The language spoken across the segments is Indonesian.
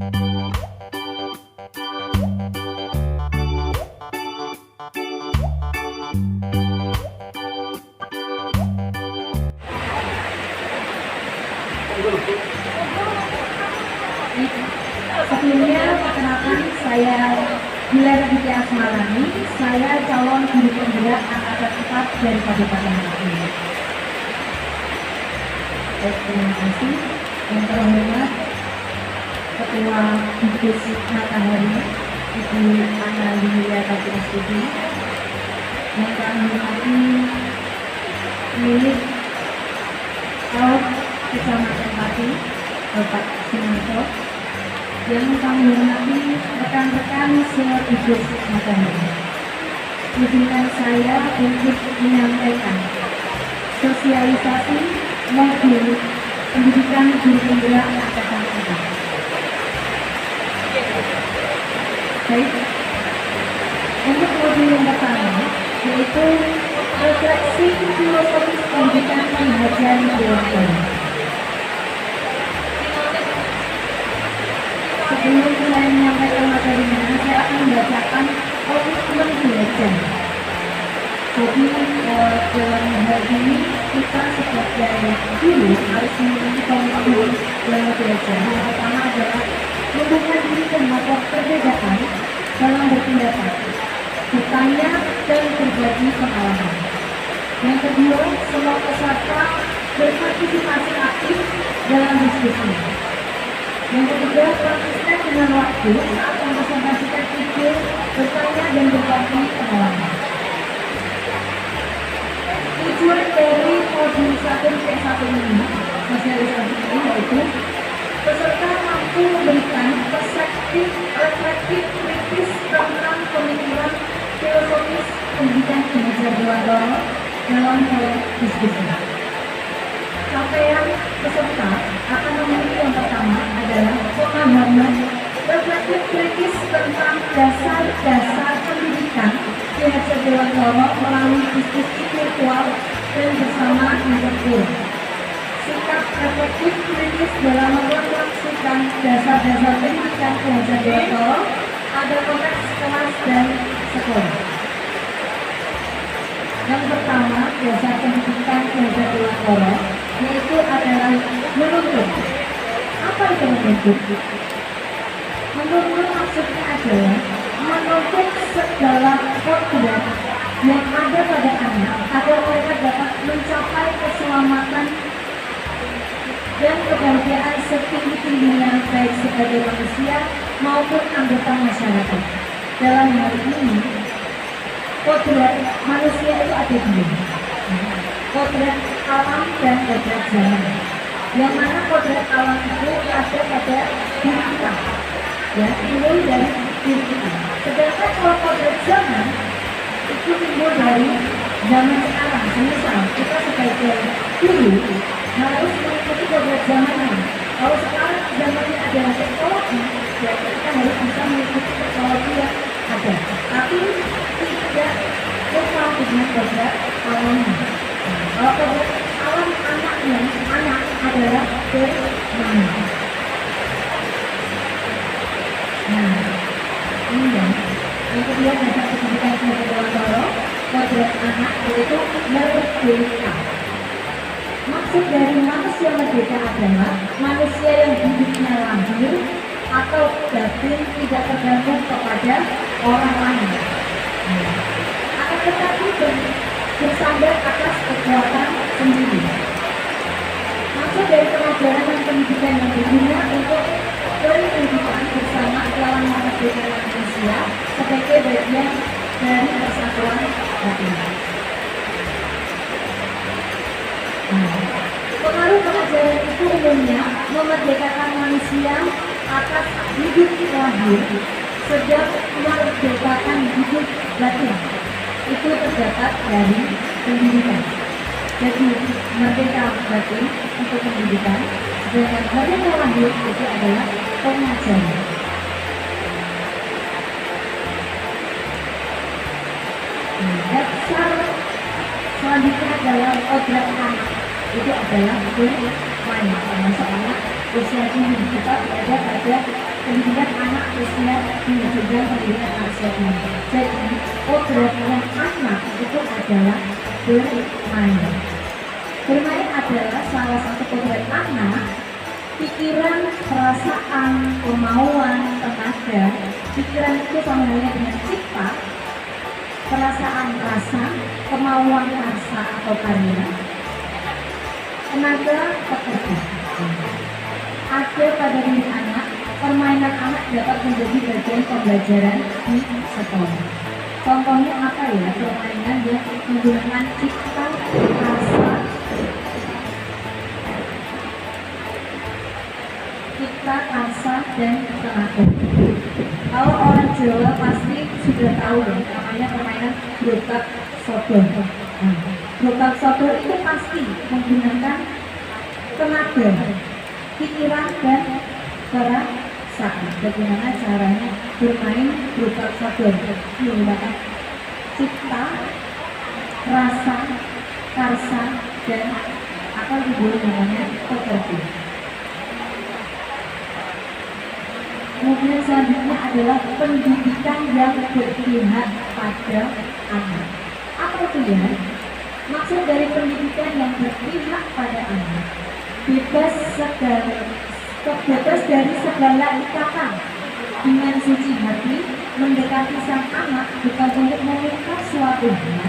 Sebelumnya, perkenalkan saya Bila Raditya Asmarani, saya calon guru penggerak angkatan 4 dari Kabupaten Klaten. Terima kasih. Yang terhormat Ketua Gugus Matahari Ibu Analia Kabupaten, yang kami hormati milik Kaum Kecamatan Pati, Bapak Sunarto, yang kami hormati rekan-rekan se-Gugus Matahari. Izinkan saya untuk menyampaikan sosialisasi modul pendidikan guru penggerak angkatan 4. Baik, untuk modul yang pertama yaitu refleksi filosofis pendidikan menghajari belajar. Sebelum saya menyampaikan materinya, saya akan membacakan komitmen belajar. Jadi dalam hal ini kita sebagai guru harus memiliki komitmen dalam belajar. Yang pertama adalah membuka diri terhadap perbedaan dalam berpendapat, bertanya dan berbagi pengalaman. Yang kedua, semua peserta berpartisipasi aktif dalam diskusi. Yang ketiga, konsisten dengan waktu saat mempresentasikan ide, bertanya dan berbagi pengalaman. Tujuan dari modul 1P1 ini, sosialisasi ini yaitu peserta mampu memberikan perspektif reflektif kritis tentang pemikiran filosofis pendidikan mengajar Dewantoro dalam proyek diskusi. Capaian peserta akan memiliki yang pertama adalah pemahaman reflektif kritis tentang dasar-dasar pendidikan Ki Hajar Dewantoro melalui diskusi virtual dan bersama interview. Sikap reflektif kritis dalam merefleksikan dasar-dasar pendidikan Ki Hajar Dewantoro pada konteks kelas dan sekolah. Yang pertama, dasar pendidikan Ki Hajar Dewantoro yaitu adalah menuntut. Apa itu menuntut? Menuntut maksudnya adalah menuntut segala kodrat yang ada pada anak agar mereka dapat mencapai keselamatan dan kebahagiaan setinggi-tingginya baik sebagai manusia maupun anggota masyarakat. Dalam hal ini, kodrat manusia itu ada dua, kodrat alam dan kodrat zaman. Yang mana kodrat alam itu ada pada diri kita, ya, timbul dari diri kita. Sedangkan kalau kodrat zaman itu timbul dari zaman sekarang. Misal kita sebagai guru harus mengikuti kodrat zamannya. Kalau sekarang zamannya adalah teknologi, ya kita harus bisa mengikuti teknologi yang ada, tapi tidak lupa dengan kodrat alamnya. Kalau kodrat alam anak adalah bermain. Nah, ini ya. Yang kedua, dasar pendidikan Ki Hajar Dewantoro, kodrat anak yaitu merdeka. Maksud dari manusia merdeka adalah manusia yang hidupnya lahir atau batin tidak tergantung kepada orang lain. Akan tetapi bersandar atas kekuatan sendiri. Maksud dari pengajaran dan pendidikan yang berguna untuk berkehidupan bersama lawan merdeka manusia sebagai bagian dari persatuan batin. Pengaruh pengajaran itu umumnya memerdekakan manusia atas hidup lahir, sedang memerdekakan hidup batin itu terdapat dari pendidikan. Jadi merdeka batin untuk pendidikan, sedangkan merdeka lahir itu adalah pengajaran. Dasar selanjutnya adalah kodrat anak. Itu adalah bermain, termasuk anak usia dini kita berada pada pendidikan anak usia dini dan pendidikan usia dini. Jadi kodratnya anak itu adalah bermain. Bermain adalah salah satu kodrat anak. Pikiran, perasaan, kemauan, tenaga. Pikiran itu sama halnya dengan cipta. Perasaan rasa, kemauan rasa atau karya. Tenaga pekerja. Ada pada diri anak, permainan anak dapat menjadi bagian pembelajaran di sekolah. Contohnya apa ya? Permainan yang menggunakan cipta, rasa, dan tenaga. Kalau orang Jawa pasti sudah tahu ya, namanya permainan gerobak sodor. Gerobak sodor itu pasti menggunakan tenaga, pikiran dan perasaan. Bagaimana caranya bermain gerobak sodor? Menggunakan cipta, rasa, karsa, dan apa dulu namanya pekerja. Kemudian selanjutnya adalah pendidikan yang berpihak pada anak. Apa itu ya? Maksud dari pendidikan yang berpihak pada anak, bebas dari segala ikatan, dengan suci hati mendekati sang anak bukan untuk meminta suatu hal,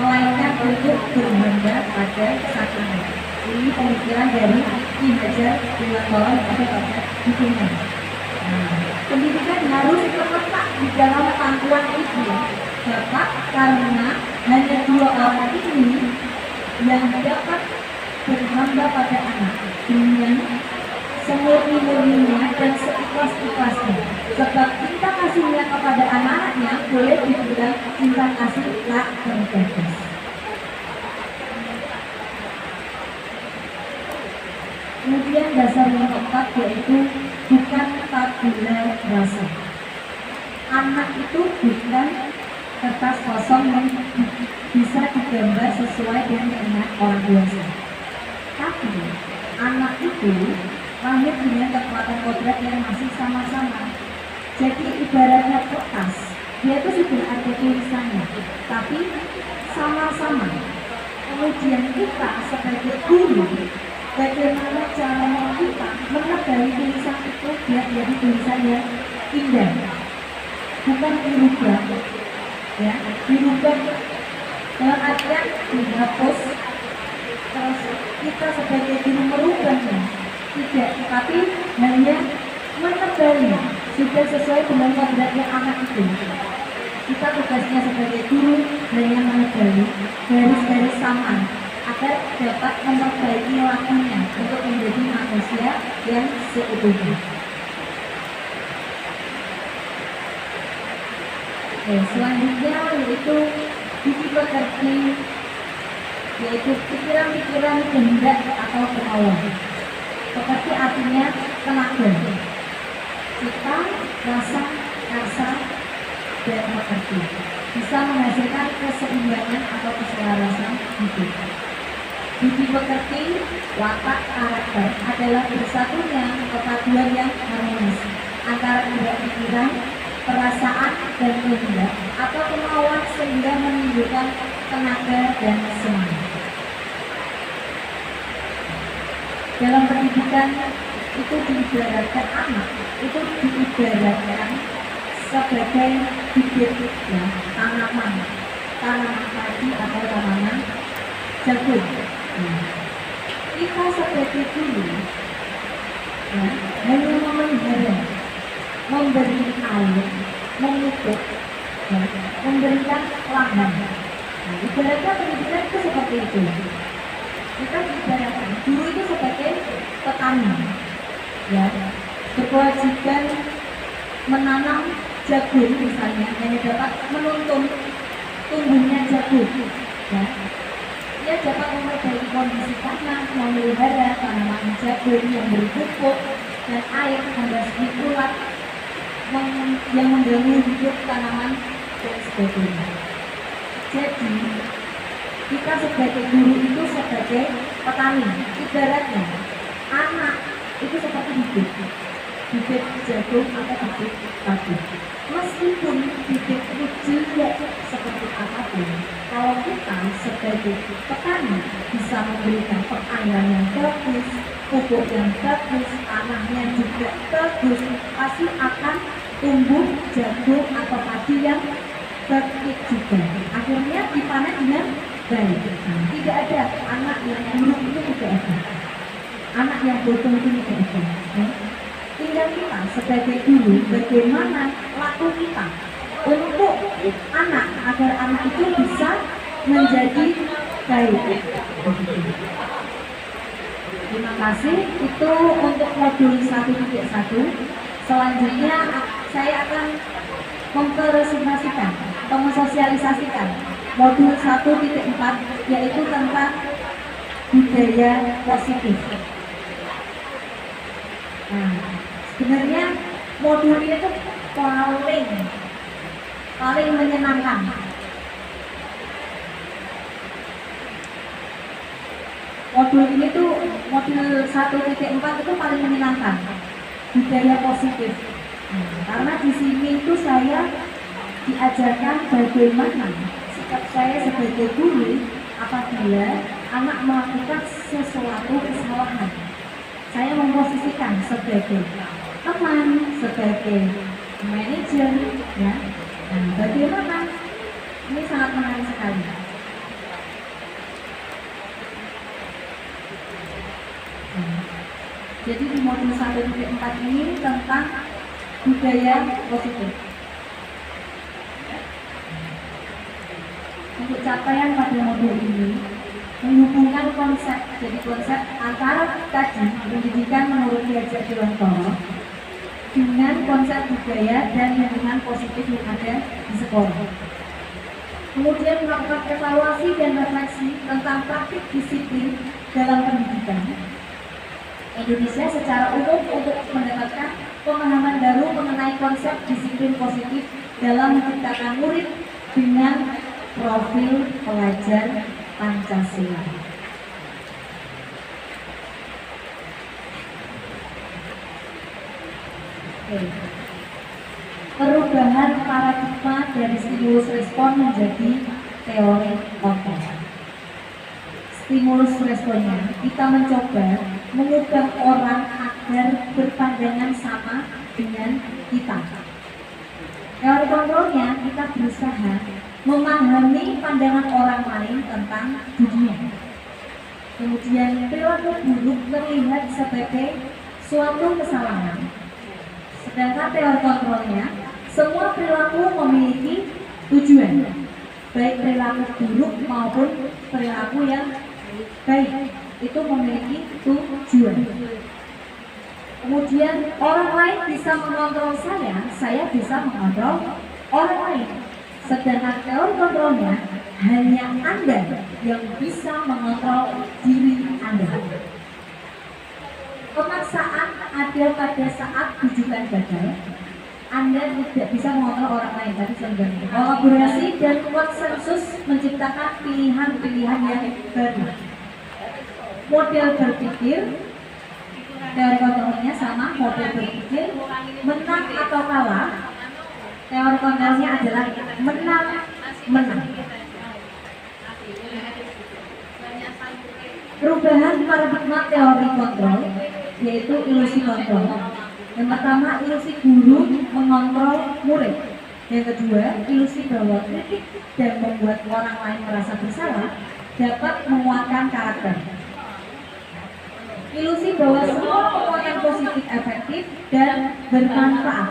melainkan untuk berbangga pada sang anak. Ini pemikiran dari Ki Hajar Dewantara pada bukunya. Pendidikan harus terletak di dalam pangkuan ibu bapak, karena hanya dua orang ini yang dapat berhamba pada anak dengan semurni-murninya dan seikhlas-ikhlasnya. Sebab cinta kasihnya kepada anak-anaknya boleh dibilang cinta kasih tak terbatas. Kemudian dasar yang keempat yaitu bukan tabula rasa. Anak itu bukan kertas kosong yang bisa digambar sesuai dengan keinginan orang dewasa. Tapi anak itu lahir dengan kekuatan kodrat yang masih sama-sama. Jadi ibaratnya kertas, dia itu sudah ada tulisannya, tapi sama-sama. Kemudian kita sebagai guru, bagaimana caranya kita menebali tulisan itu biar jadi tulisan yang indah, bukan dirubah, ya, dirubah dalam artian dihapus, terus kita sebagai guru merubahnya, tidak, tapi hanya menebali sudah sesuai dengan kodratnya anak itu. Kita tugasnya sebagai guru hanya menebali garis-garis samaan agar dapat memperbaiki lakunya untuk menjadi manusia yang seutuhnya. Selanjutnya yaitu budi pekerti, yaitu pikiran-pikiran kehendak atau kemauan. Pekerti artinya tenaga, cipta, rasa, karsa, dan pekerti bisa menghasilkan keseimbangan atau keselarasan hidup. Budi pekerti, watak, karakter adalah bersatunya kepaduan yang harmonis antara indera pikiran, perasaan, dan kehendak atau kemauan sehingga menimbulkan tenaga dan semangat. Dalam pendidikan itu diibaratkan anak, itu diibaratkan sebagai bibit ya, tanaman padi atau tanaman jagung. Kita sebagai guru ya, hanya memelihara, memberi air, memupuk, ya, memberikan lahan. Ibaratnya pendidikan itu seperti itu. Kita ibaratkan guru itu sebagai petani, ya, berkewajiban menanam jagung misalnya, hanya dapat menuntun tumbuhnya jagung, ya. Dia dapat memperbaiki kondisi tanah, memelihara tanaman jagung yang berpupuk dan air, membasmi ulat yang mengganggu hidup tanaman dan sebagainya. Jadi kita sebagai guru itu sebagai petani. Ibaratnya anak itu seperti hidup. bibit jagung atau bibit padi. Meskipun bibit itu jelek seperti apapun, kalau kita sebagai petani bisa memberikan pengairan yang bagus, pupuk yang bagus, tanahnya juga bagus, pasti akan tumbuh jagung atau padi yang baik juga. Akhirnya dipanen dengan baik. Tidak ada anak yang buruk, itu tidak ada. Anak yang bodoh itu tidak ada. Tinggal kita sebagai guru bagaimana laku kita untuk anak agar anak itu bisa menjadi baik. Terima kasih. Itu untuk modul 1.1. Selanjutnya saya akan mempresentasikan atau mensosialisasikan modul 1.4, yaitu tentang budaya positif. Nah, sebenarnya modul ini tuh paling menyenangkan. Modul ini tuh modul 1.4 itu paling menyenangkan, budaya positif. Karena di sini itu saya diajarkan bagaimana sikap saya sebagai guru apabila anak melakukan sesuatu kesalahan. Saya memposisikan sebagai teman, sebagai manajer, ya. Nah, bagaimana? Ini sangat menarik sekali. Jadi di modul 1.4 ini tentang budaya positif. Untuk capaian pada modul ini menghubungkan konsep, jadi konsep antara tadi pendidikan menurut Ki Hajar Dewantara dengan konsep budaya dan lingkungan positif yang ada di sekolah. Kemudian melakukan evaluasi dan refleksi tentang praktik disiplin dalam pendidikan Indonesia secara umum untuk mendapatkan pemahaman baru mengenai konsep disiplin positif dalam menciptakan murid dengan profil pelajar Pancasila. Perubahan paradigma dari stimulus respon menjadi teori kontrol. Stimulus responnya, kita mencoba mengubah orang agar berpandangan sama dengan kita. Teori kontrolnya, kita berusaha memahami pandangan orang lain tentang dunia. Kemudian perilaku buruk terlihat sebagai suatu kesalahan. Sedangkan teori kontrolnya, semua perilaku memiliki tujuan, baik perilaku buruk maupun perilaku yang baik itu memiliki tujuan. Kemudian orang lain bisa mengontrol saya bisa mengontrol orang lain. Sedangkan teori kontrolnya hanya Anda yang bisa mengontrol diri Anda. Pemaksaan ada pada saat tujuan gagal. Anda tidak bisa mengontrol orang lain, tapi sebenarnya kolaborasi dan konsensus menciptakan pilihan-pilihan yang baru. Model berpikir, teori kontrolnya sama, model berpikir menang atau kalah. Teori kontrolnya adalah menang. Perubahan paradigma teori kontrol yaitu ilusi kontrol. Yang pertama, ilusi guru mengontrol murid. Yang kedua, ilusi bahwa kritik dan membuat orang lain merasa bersalah dapat menguatkan karakter. Ilusi bahwa semua penguatan positif efektif dan bermanfaat.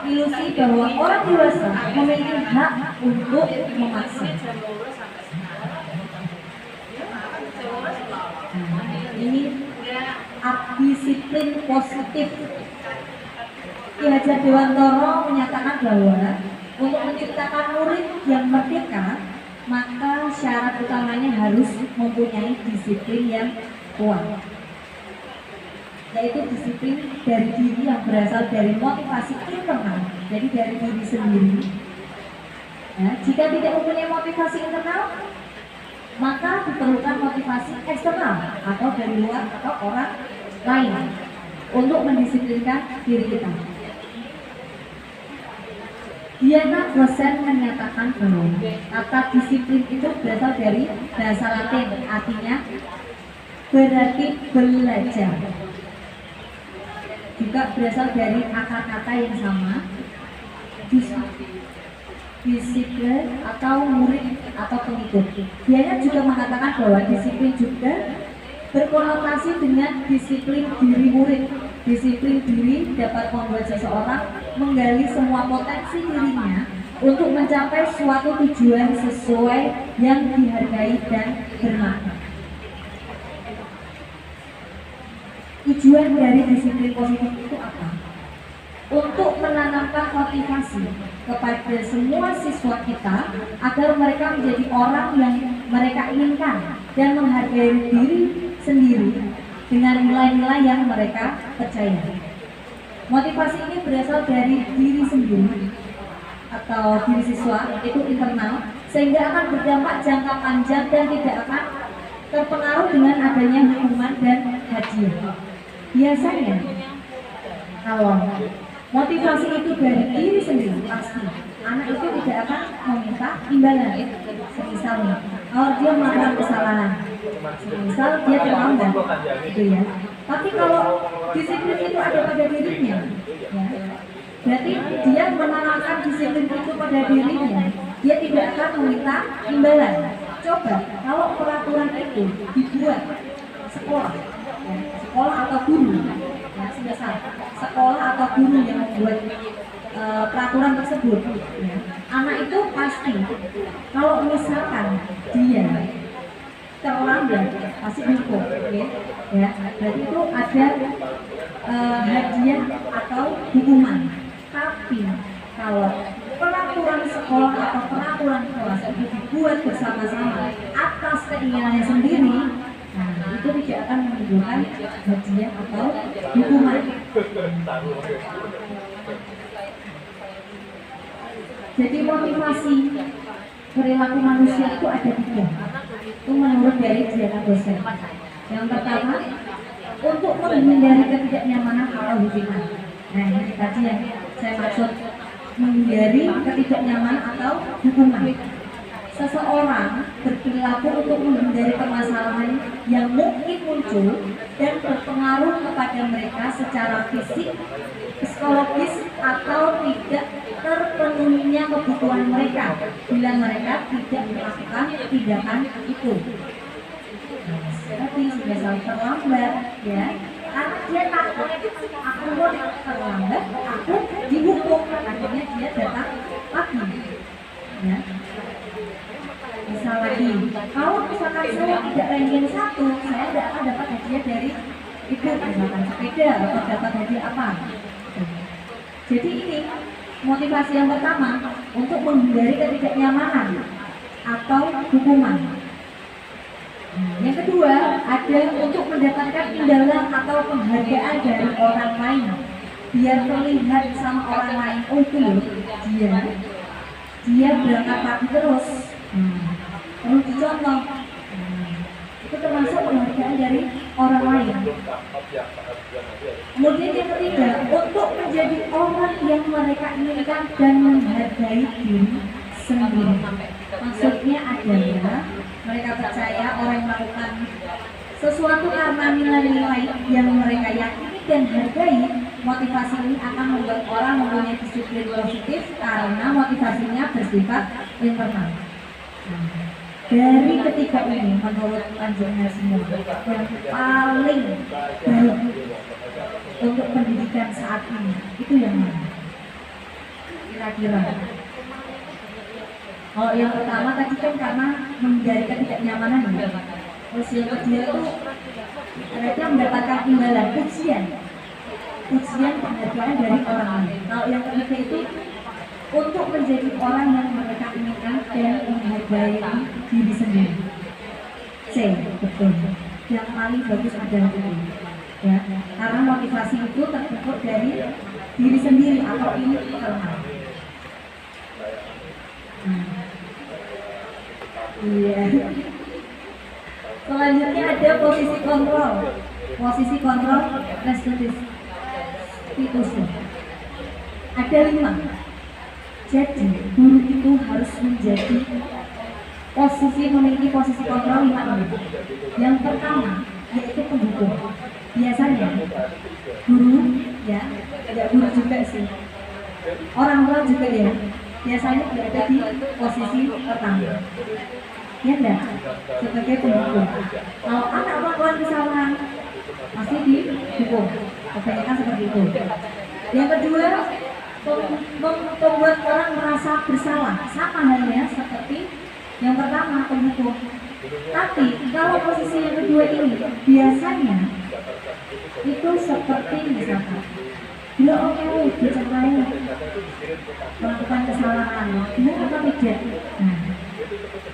Ilusi bahwa orang dewasa memiliki hak untuk memaksa. Ini disiplin positif. Ki Hajar Dewantara menyatakan bahwa untuk menciptakan murid yang merdeka, maka syarat utamanya harus mempunyai disiplin yang kuat, yaitu disiplin dari diri yang berasal dari motivasi internal, jadi dari diri sendiri. Nah, jika tidak mempunyai motivasi internal, maka diperlukan motivasi eksternal atau dari luar atau orang lain. untuk mendisiplinkan diri kita. Diana Rosen menyatakan bahwa kata disiplin itu berasal dari bahasa Latin, artinya berarti belajar. Juga berasal dari akar kata yang sama, disiplin atau murid atau pengikut. Diana juga mengatakan bahwa disiplin juga berkonotasi dengan disiplin diri murid. Disiplin diri dapat membuat seseorang menggali semua potensi dirinya untuk mencapai suatu tujuan sesuai yang dihargai dan bermakna. Tujuan dari disiplin positif itu apa? Untuk menanamkan motivasi kepada semua siswa kita agar mereka menjadi orang yang mereka inginkan dan menghargai diri sendiri dengan nilai-nilai yang mereka percaya. Motivasi ini berasal dari diri sendiri atau diri siswa, itu internal, sehingga akan berdampak jangka panjang dan tidak akan terpengaruh dengan adanya hukuman dan hadiah. Biasanya kalau motivasi itu dari diri sendiri, pasti anak itu tidak akan meminta imbalan. Misalnya, kalau dia melakukan kesalahan, misal dia terlambat, gitu ya. Tapi kalau disiplin itu ada pada dirinya, ya, berarti dia menanamkan disiplin itu pada dirinya. Dia tidak akan meminta imbalan. Coba kalau peraturan itu dibuat sekolah, ya, sekolah atau guru, ya, sudah salah. Sekolah atau guru yang membuat peraturan tersebut, ya, anak itu pasti kalau misalkan dia terlambat pasti dihukum, ya. Berarti itu ada hadiah atau hukuman. Tapi kalau peraturan sekolah atau peraturan kelas itu dibuat bersama-sama atas keinginannya sendiri, nah itu tidak akan menimbulkan hadiah atau hukuman. Jadi motivasi perilaku manusia itu ada 3. Itu menurut dari Diana Rosen. Yang pertama, untuk menghindari ketidaknyamanan atau hukuman. Nah ini tadi yang saya maksud, menghindari ketidaknyamanan atau hukuman. Seseorang berperilaku untuk menghindari permasalahan yang mungkin muncul dan berpengaruh kepada mereka secara fisik, psikologis, atau tidak terpenuhinya kebutuhan mereka bila mereka tidak melakukan tindakan itu. Seperti misal terlambat, ya, karena dia takut aku terlambat, aku dihukum, akhirnya dia datang pagi, ya. Misal lagi, kalau misalkan saya tidak ranking 1, saya tidak akan dapat hadiah dari ibu, misalkan sepeda atau dapat hadiah apa. Jadi ini motivasi yang pertama untuk menghindari ketidaknyamanan atau hukuman. Yang kedua ada untuk mendapatkan imbalan atau penghargaan dari orang lain, biar terlihat sama orang lain, oh itu loh dia berangkat pagi terus, perlu dicontoh. Itu termasuk penghargaan dari orang lain. Kemudian yang ketiga, untuk menjadi orang yang mereka inginkan dan menghargai diri sendiri. Maksudnya adalah mereka percaya orang yang melakukan sesuatu karena nilai-nilai yang mereka yakini dan hargai. Motivasi ini akan membuat orang mempunyai disiplin positif karena motivasinya bersifat internal. Dari ketiga ini menurut panjenengan semua yang paling baik untuk pendidikan saat ini itu yang mana? Kira-kira. Oh, yang pertama tadi kan karena menghindari ketidaknyamanan, ya. Terus yang kedua itu mereka mendapatkan imbalan, pujian penghargaan dari orang lain. Kalau yang ketiga itu untuk menjadi orang yang mereka inginkan dan menghargai diri sendiri. C, betul. Yang paling bagus adalah itu, ya. Karena motivasi itu terbentuk dari diri sendiri atau internal. Iya. Selanjutnya ada posisi kontrol restitusi. konstitusi. Ada 5. Jadi guru itu harus menjadi memiliki posisi kontrol 5 ini. Yang pertama yaitu pendukung. Biasanya guru ya, ada guru juga sih. Orang tua juga ya. Biasanya berada di posisi pertama. Ya enggak? Sebagai pendukung. Kalau anak melakukan kesalahan pasti didukung. Kebanyakan seperti itu. Yang kedua, membuat orang merasa bersalah, sama halnya seperti yang pertama, pendukung. Tapi kalau posisi yang kedua ini biasanya itu seperti misalkan bila oke, dicerai melakukan kesalahan, benar apa tidak? Nah,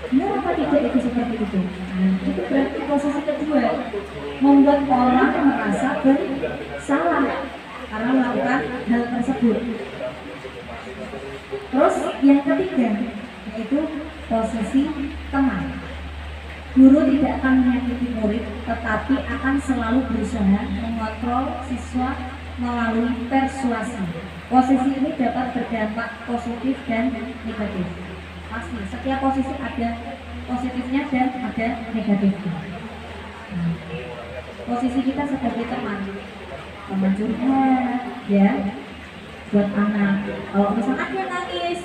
benar apa tidak itu seperti itu? Nah, itu berarti posisi kedua, membuat orang merasa bersalah karena melakukan hal tersebut. Terus yang ketiga yaitu posisi teman. Guru tidak akan menyakiti murid, tetapi akan selalu berusaha mengontrol siswa melalui persuasi. Posisi ini dapat berdampak positif dan negatif. Pasti setiap posisi ada positifnya dan ada negatifnya. Nah, posisi kita sebagai teman curhat ya buat anak. Kalau misalkan dia nangis,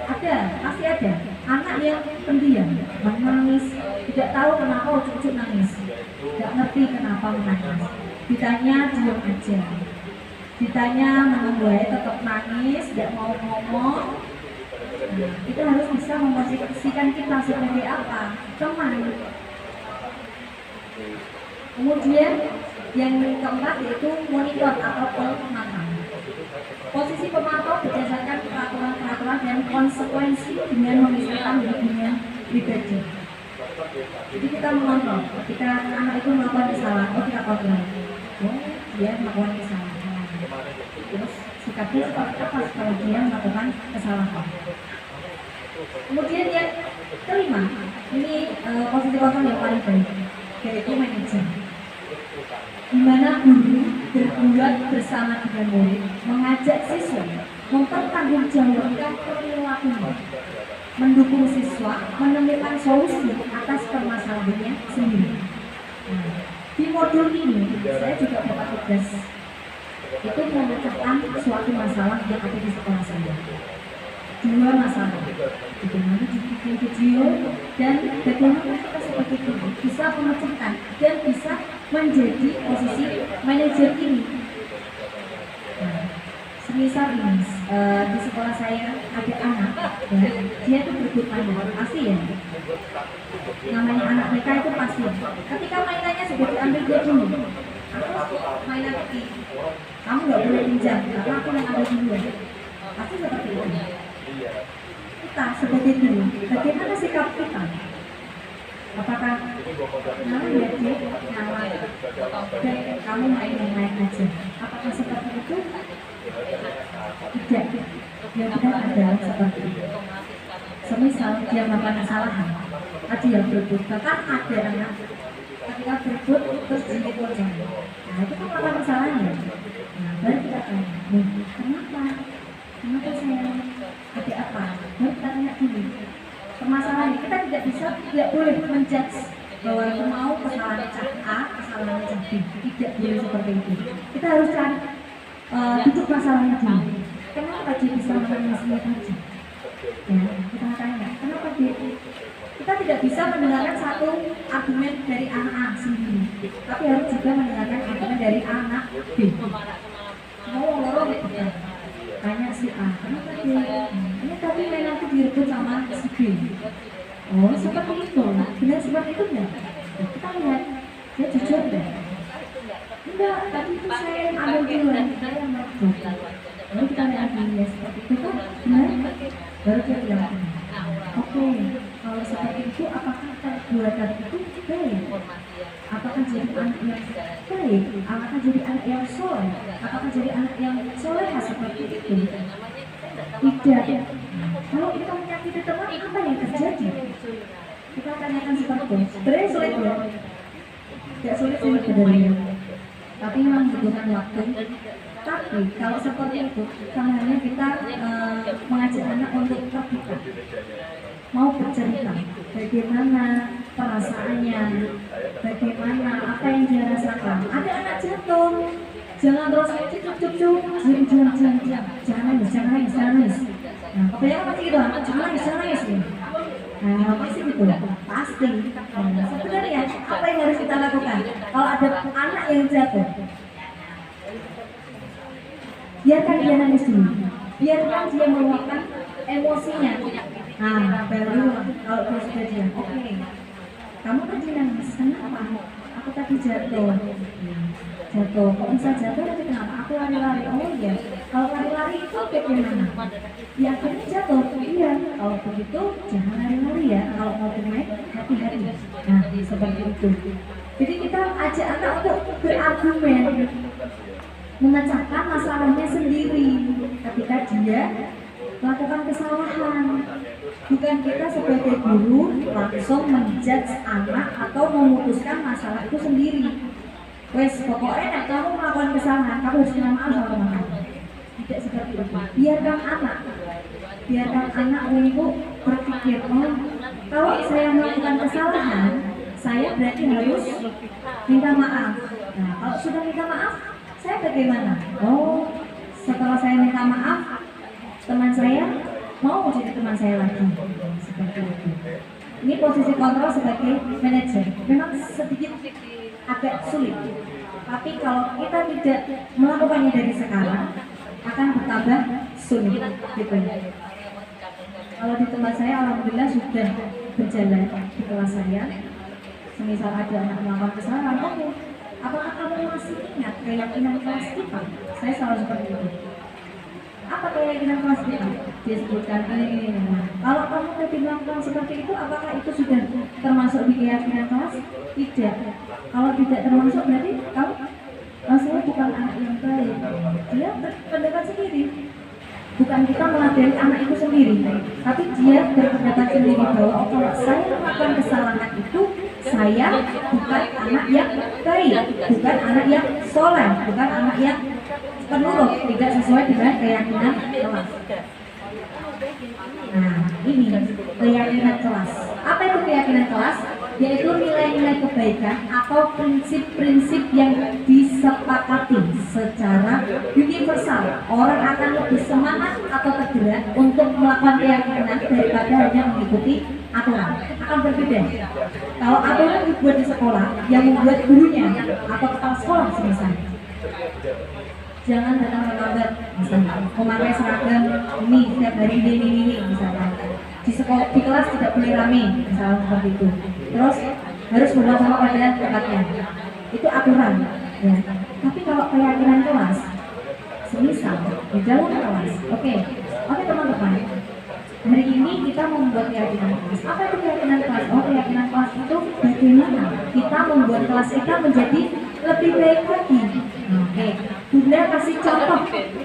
pasti ada anak yang pendiam, menangis, tidak tahu kenapa cucu nangis, tidak ngerti kenapa menangis. Ditanya diam aja, ditanya menunggu tetap nangis, tidak mau ngomong. Nah, kita harus bisa memposisikan kita sebagai apa? Teman. Kemudian yang keempat yaitu monitor atau pemantau. Posisi pemantau berdasarkan peraturan-peraturan dan konsekuensi dengan memisahkan hubungan pribadi. Jadi kita mengontrol ketika anak itu melakukan kesalahan, kita kontrol. Dia melakukan kesalahan. Terus sikapnya seperti apa kalau dia melakukan kesalahan. Kemudian yang kelima, ini posisi kontrol yang paling baik, yaitu manajer. Di mana guru berbuat bersama dengan murid, mengajak siswa mempertanggungjawabkan perilakunya, mendukung siswa menemukan solusi atas permasalahannya sendiri. Nah, di modul ini saya juga dapat tugas itu memecahkan suatu masalah yang ada di sekolah saya. 2 masalah, bagaimana dibikin video dan bagaimana kita sebagai guru bisa memecahkan dan bisa menjadi posisi manajer ini. Nah, semisal ini di sekolah saya ada anak, ya, dia itu berebut mainan, pasti ya. Namanya anak mereka itu pasti. Ketika mainannya sudah diambil dia dulu, aku mainan ini, kamu nggak boleh pinjam karena aku yang ambil duluan. Pasti seperti itu. Kita sebagai guru, bagaimana sikap kita? Apakah nyala ya dia nyala dan kamu main aja? Apakah seperti itu? Tidak. Yang benar adalah seperti itu. Semisal dia melakukan kesalahan, tadi yang berebut, bahkan ada anak ketika berebut terus dipukul jari. Nah itu kan melakukan kesalahan ya. Nah baru kita tanya, kenapa? Kenapa saya ada apa? Baru kita tanya dulu. Permasalahan kita tidak boleh menjudge bahwa itu mau kesalahan A, kesalahan B. Tidak boleh seperti itu. Kita harus cari duduk masalahnya dulu. Kenapa dia bisa menangisnya tadi? Ya, kita tanya, kenapa dia? Kita tidak bisa mendengarkan satu argumen dari anak A sendiri, tapi harus juga mendengarkan argumen dari anak B. Mau ngorong gitu. Tanya si A, kenapa dia? Ini tadi mainan aku direbut sama si B. Oh, seperti itu. Benar seperti itu enggak? Nah, kita lihat, dia jujur enggak? Enggak, tadi itu saya ambil duluan, saya merebut. Lalu kita lihat ya seperti itu kan benar? Baru dia bilang, oke, kalau seperti itu apakah perbuatan itu baik? Apakah jadi anak yang baik? Apakah jadi anak yang soleh? Apakah jadi anak yang soleha seperti itu? Tidak. Kalau kita menyakiti teman, apa yang terjadi? Kita tanyakan seperti itu. Sebenarnya sulit ya? Tidak sulit sih sebenarnya. Tapi memang membutuhkan waktu Kalau seperti itu, caranya kita mengajak anak untuk terbuka, mau bercerita bagaimana perasaannya, bagaimana apa yang dia rasakan. Ada anak jatuh, jangan terus jangan nangis. Nah, kebanyakan pasti gitu, anak jangan nangis nih. Nah, pasti gitu, pasti. Nah, sebenarnya apa yang harus kita lakukan kalau ada anak yang jatuh? Biarkan dia nangis dulu, biarkan dia meluapkan emosinya. Nah, baru kalau dia sudah diam, oke, kamu tadi nangis, kenapa? Aku tadi jatuh. Kok bisa jatuh? Tapi kenapa? Aku lari-lari. Oh iya, kalau lari-lari itu bagaimana? Ya akhirnya jatuh. Iya, kalau begitu jangan lari-lari ya. Kalau mau bermain, hati-hati. Nah, seperti itu. Jadi kita ajak anak untuk berargumen, memecahkan masalahnya sendiri ketika dia melakukan kesalahan. Bukan kita sebagai guru langsung menjudge anak atau memutuskan masalah itu sendiri. Wes, pokoknya kamu melakukan kesalahan, kamu harus minta maaf sama teman kamu. Tidak seperti itu. Biarkan anak untuk berpikir, oh, kalau saya melakukan kesalahan, saya berarti harus minta maaf. Nah, kalau sudah minta maaf, saya bagaimana? Oh, setelah saya minta maaf, teman saya mau jadi teman saya lagi. Seperti itu. Ini posisi kontrol sebagai manajer. Memang sedikit agak sulit. Tapi kalau kita tidak melakukannya dari sekarang, akan bertambah sulit. Gitu. Kalau di tempat saya, alhamdulillah sudah berjalan di kelas saya. Semisal ada anak melakukan kesalahan, oke. Apakah kamu masih ingat keyakinan kelas kita? Saya selalu seperti itu. Apa keyakinan kelas kita? Dia sebutkan ini. Kalau kamu tadi melakukan seperti itu, apakah itu sudah termasuk di keyakinan kelas? Tidak. Kalau tidak termasuk, berarti kamu saya bukan anak yang baik. Dia berpendapat sendiri. Bukan kita meladeni anak itu sendiri, tapi dia berpendapat sendiri bahwa kalau saya melakukan kesalahan itu, saya bukan anak yang baik, bukan anak yang soleh, bukan anak yang penurut, tidak sesuai dengan keyakinan kelas. Nah, ini keyakinan kelas. Apa itu keyakinan kelas? Yaitu nilai-nilai kebaikan atau prinsip-prinsip yang disepakati secara universal. Orang akan lebih semangat atau tergerak untuk melakukan keyakinan daripada hanya mengikuti aturan. Akan berbeda. Kalau aturan dibuat di sekolah, yang membuat gurunya atau kepala sekolah misalnya. Jangan datang terlambat, misalnya memakai seragam ini setiap hari ini misalnya. Di sekolah, di kelas tidak boleh rame, misalnya seperti itu. Terus harus bersama pada tempatnya. Itu aturan. Ya. Tapi kalau keyakinan kelas, semisal di dalam kelas, oke teman-teman. Hari ini kita membuat keyakinan kelas. Apa itu keyakinan kelas? Oh, keyakinan kelas itu bagaimana kita membuat kelas kita menjadi lebih baik lagi. Oke, Bunda kasih contoh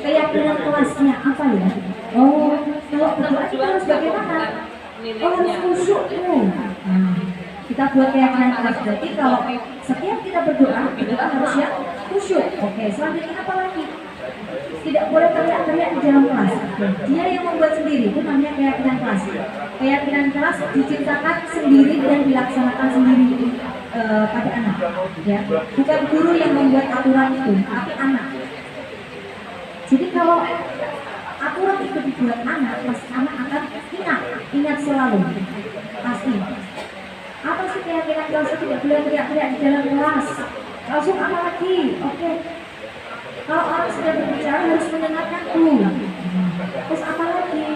keyakinan kelasnya apa ya? Oh, kalau berdoa kita harus bagaimana? Oh, harus khusyuk. Nah, kita buat keyakinan kelas. Berarti kalau setiap kita berdoa harus yang khusyuk. Oke, selanjutnya apa lagi? Tidak boleh teriak-teriak di dalam kelas. Dia yang membuat sendiri, itu namanya keyakinan kelas. Keyakinan kelas diciptakan sendiri dan dilaksanakan sendiri pada anak. Ya, bukan guru yang membuat aturan itu, tapi anak. Jadi kalau aturan itu dibuat anak, pasti anak akan ingat selalu, pasti. Apa sih keyakinan kelas? Tidak boleh teriak-teriak di dalam kelas. Langsung apa lagi? Oke. Kalau orang sudah berbicara harus mendengarkanku. Terus apa lagi?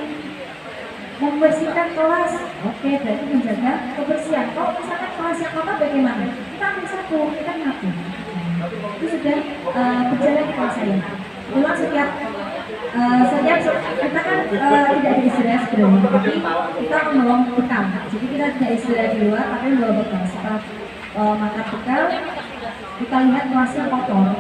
Membersihkan kelas. Oke, berarti menjaga kebersihan. Kalau misalkan kelas yang kotor bagaimana? Kita ambil sapu, kita nyapu. Itu sudah berjalan di kelas saya. Ulang setiap kita kan tidak ada istirahat sebenarnya, tapi kita membawa bekal. Jadi kita tidak istirahat di luar, tapi membawa bekal. Setelah makan bekal, kita lihat kelasnya kotor.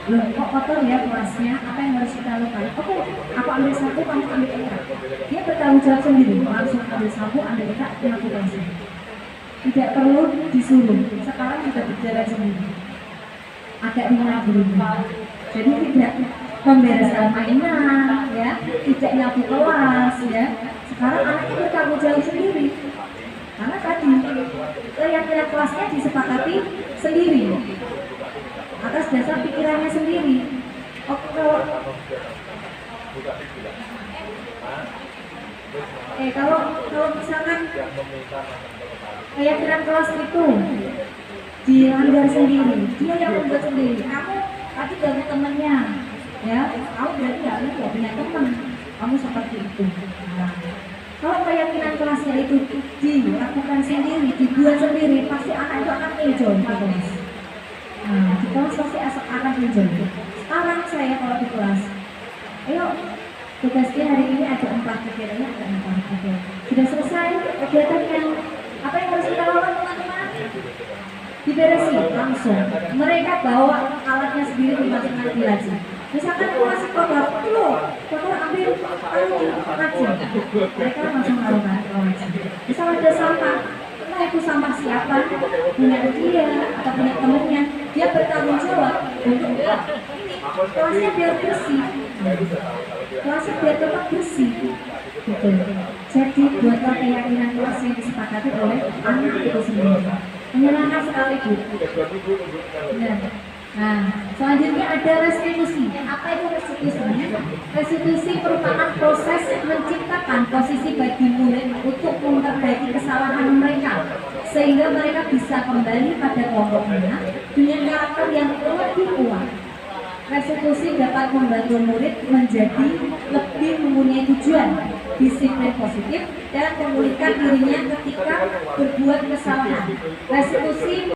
Loh, kok kotor ya kelasnya? Apa yang harus kita lakukan? Oke, aku ambil sapu, kamu ambil ikat. Dia bertanggung jawab sendiri, langsung ambil sapu, ambil ikat, nyapu kelasnya. Tidak perlu disuruh. Sekarang sudah berjalan sendiri. Agak ringan dulu. Jadi tidak membereskan mainan, ya, tidak nyapu kelas, ya. Sekarang anaknya bertanggung jawab sendiri, karena tadi keyakinan kelasnya disepakati sendiri atas dasar pikirannya sendiri. Oke, kalau misalkan keyakinan kelas itu dilanggar sendiri, dia yang membuat sendiri. Kamu tadi gak temennya, ya, kamu berarti gak punya teman, kamu seperti itu. Nah, kalau keyakinan kelasnya itu dilakukan sendiri, dibuat sendiri, pasti anak itu akan enjoy di kelas. Nah, di kelas pasti akan enjoy. Sekarang saya kalau di kelas, ayo tugasnya hari ini ada 4, kegiatannya ada 4. Oke. Sudah selesai kegiatannya. Apa yang harus kita lakukan, teman-teman? Diberesi langsung. Mereka bawa alatnya sendiri di masing-masing lagi. Misalkan aku masih kotor, ambil aja. Mereka langsung taruhkan aja. Misal ada sampah, entah itu sampah siapa, punya dia atau punya temannya, dia bertanggung jawab untuk ini kelasnya biar bersih. Kelasnya biar tetap bersih. Gitu. Jadi buatlah keyakinan kelas yang disepakati oleh anak itu sendiri. Menyenangkan sekali, Bu. Nah, selanjutnya ada restitusi. Apa itu restitusi? Restitusi merupakan proses menciptakan posisi bagi murid untuk memperbaiki kesalahan mereka, sehingga mereka bisa kembali pada kelompoknya dengan karakter yang lebih kuat. Restitusi dapat membantu murid menjadi lebih mempunyai tujuan, disiplin positif, dan memulihkan dirinya ketika berbuat kesalahan. Restitusi